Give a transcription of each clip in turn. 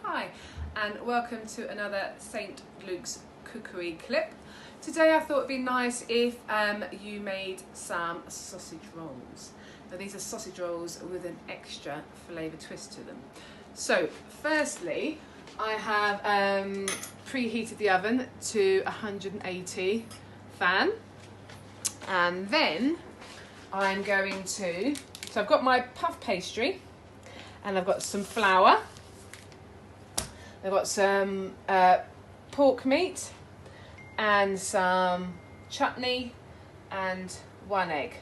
Hi, and welcome to another St. Luke's cookery clip. Today I thought it'd be nice if you made some sausage rolls. Now these are sausage rolls with an extra flavour twist to them. So firstly, I have preheated the oven to 180 fan, and then I'm going to, so I've got my puff pastry and I've got some flour. I've got some pork meat and some chutney and one egg.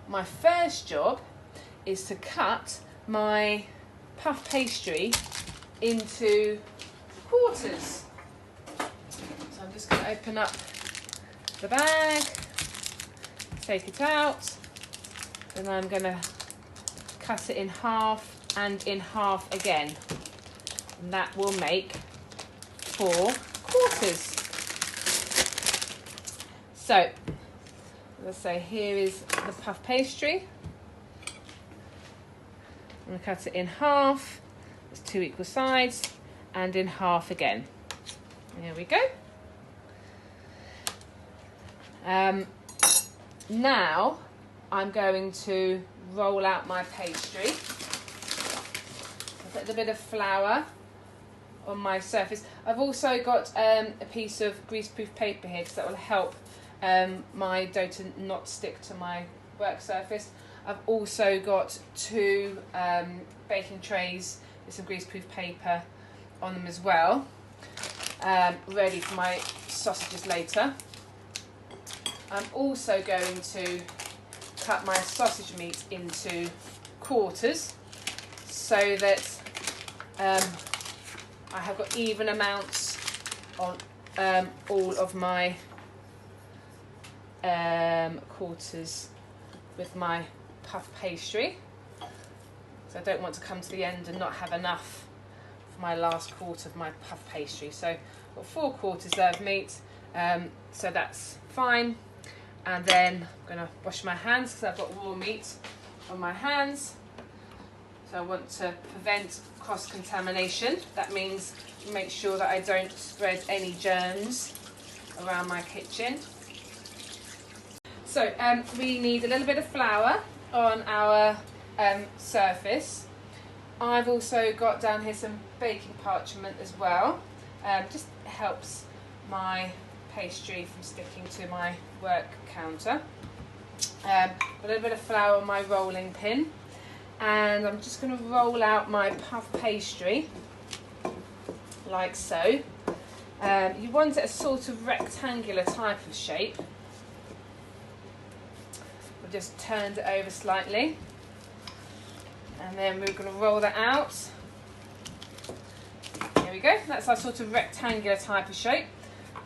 My first job is to cut my puff pastry into quarters. So I'm just going to open up the bag, take it out, and I'm going to cut it in half and in half again. And that will make 4 quarters. So, let's say here is the puff pastry. I'm going to cut it in half. It's 2 equal sides, and in half again. There we go. Now I'm going to roll out my pastry. Put a bit of flour on my surface. I've also got a piece of greaseproof paper here because that will help my dough to not stick to my work surface. I've also got 2 baking trays with some greaseproof paper on them as well, ready for my sausages later. I'm also going to cut my sausage meat into quarters so that I have got even amounts on all of my quarters with my puff pastry. So I don't want to come to the end and not have enough for my last quarter of my puff pastry. So I've got 4 quarters of meat, so that's fine. And then I'm going to wash my hands because I've got raw meat on my hands. So I want to prevent cross-contamination. That means make sure that I don't spread any germs around my kitchen. So we need a little bit of flour on our surface. I've also got down here some baking parchment as well. Just helps my pastry from sticking to my work counter. A little bit of flour on my rolling pin. And I'm just going to roll out my puff pastry like so. You want it a sort of rectangular type of shape. We've just turned it over slightly, and then we're going to roll that out. There we go, that's our sort of rectangular type of shape.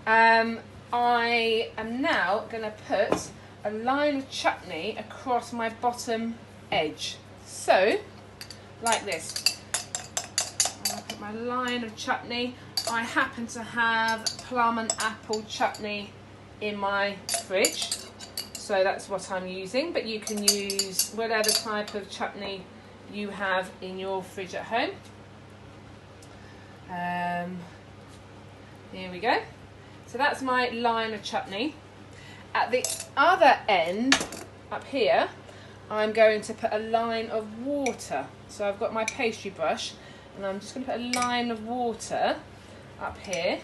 I am now going to put a line of chutney across my bottom edge. So, like this. I'll put my line of chutney. I happen to have plum and apple chutney in my fridge, so that's what I'm using, but you can use whatever type of chutney you have in your fridge at home. Here we go. So that's my line of chutney. At the other end, up here, I'm going to put a line of water. So I've got my pastry brush and I'm just going to put a line of water up here,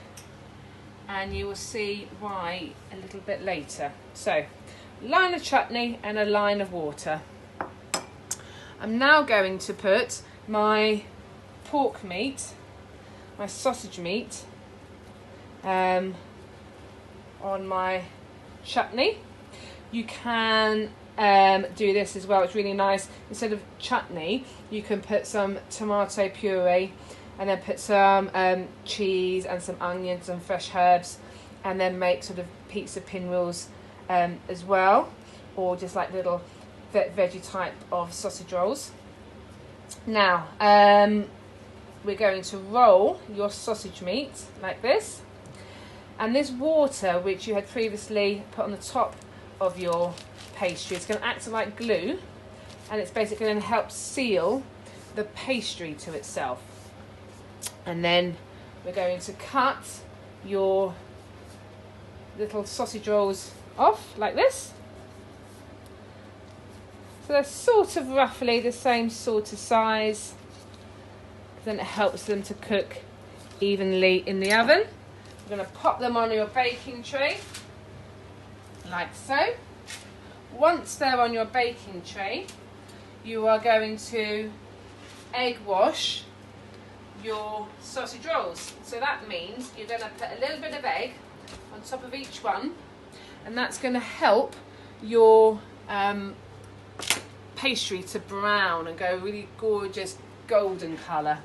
and you will see why a little bit later. So line of chutney and a line of water. I'm now going to put my pork meat, my sausage meat, on my chutney. You can do this as well, it's really nice. Instead of chutney, you can put some tomato puree and then put some cheese and some onions and fresh herbs, and then make sort of pizza pinwheels as well, or just like little veggie type of sausage rolls. Now we're going to roll your sausage meat like this, and this water which you had previously put on the top of your pastry, it's going to act like glue, and it's basically going to help seal the pastry to itself. And then we're going to cut your little sausage rolls off like this. So they're sort of roughly the same sort of size. Then it helps them to cook evenly in the oven. We're going to pop them on your baking tray, like so. Once they're on your baking tray, you are going to egg wash your sausage rolls. So that means you're going to put a little bit of egg on top of each one, and that's going to help your pastry to brown and go really gorgeous golden colour.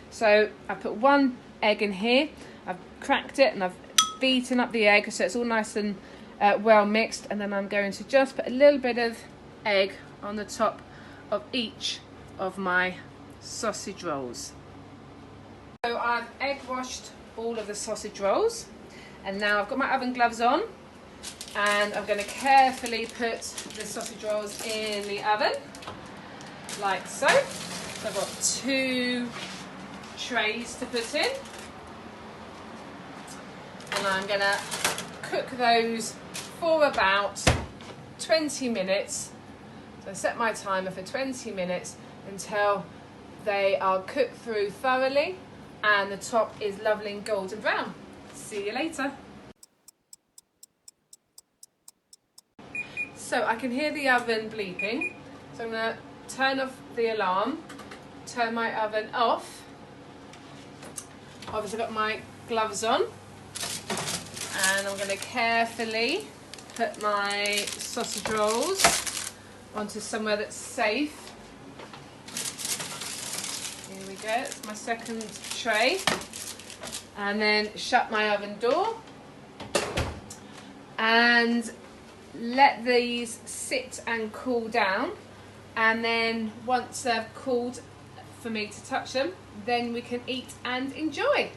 So I put one egg in here, I've cracked it and I've beaten up the egg so it's all nice and well mixed, and then I'm going to just put a little bit of egg on the top of each of my sausage rolls. So I've egg washed all of the sausage rolls, and now I've got my oven gloves on, and I'm going to carefully put the sausage rolls in the oven like so. So I've got 2 trays to put in, and I'm going to cook those for about 20 minutes. So I set my timer for 20 minutes until they are cooked through thoroughly and the top is lovely and golden brown. See you later. So I can hear the oven bleeping, so I'm going to turn off the alarm, turn my oven off. Obviously I've got my gloves on, and I'm going to carefully put my sausage rolls onto somewhere that's safe. Here we go, it's my second tray. And then shut my oven door and let these sit and cool down, and then once they've cooled for me to touch them, then we can eat and enjoy.